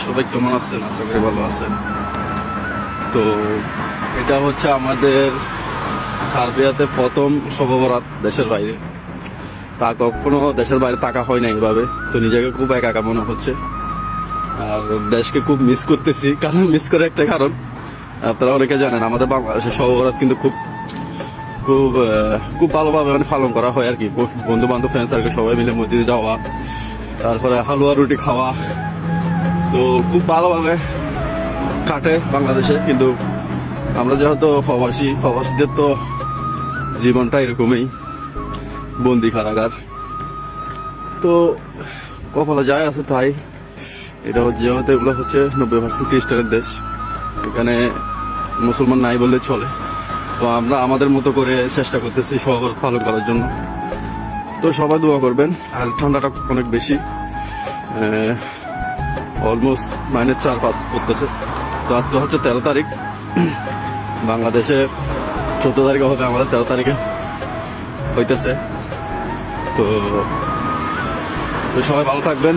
সবাই কেমন আছেন? আশা করি ভালো আছেন। তো এটা হচ্ছে আমাদের সার্বিয়াতে প্রথম শবে বরাত দেশের বাইরে। তা কখনো দেশের বাইরে থাকা হয় না এইভাবে, তো নিজেকে খুব একা একা মনে হচ্ছে আর দেশকে খুব মিস করতেছি। কারণ মিস করে একটা কারণ আপনারা অনেকে জানেন, আমাদের বাংলাদেশের শবে বরাত কিন্তু খুব খুব খুব ভালোভাবে মানে পালন করা হয় আর কি। বন্ধু বান্ধব ফ্রেন্ড সার্কেল সবাই মিলে মসজিদে যাওয়া, তারপরে হালুয়া রুটি খাওয়া, তো খুব ভালোভাবে কাটে বাংলাদেশে। কিন্তু আমরা যেহেতু প্রবাসীদের তো জীবনটা এরকমই, বন্দি কারাগার। তো কপালে যায় আছে তাই। এটা যেহেতু এগুলো হচ্ছে 90% খ্রিস্টানের দেশ, এখানে মুসলমান নাই বললে চলে। তো আমরা আমাদের মতো করে চেষ্টা করতেছি শবে পালন করার জন্য। তো সবাই দোয়া করবেন। আর ঠান্ডাটা অনেক বেশি, অলমোস্ট -4-5 করতেছে। তো আজকে হচ্ছে 13 তারিখ, বাংলাদেশে 14 তারিখে হবে, আমাদের 13 তারিখে হইতেছে। তো সবাই ভালো থাকবেন।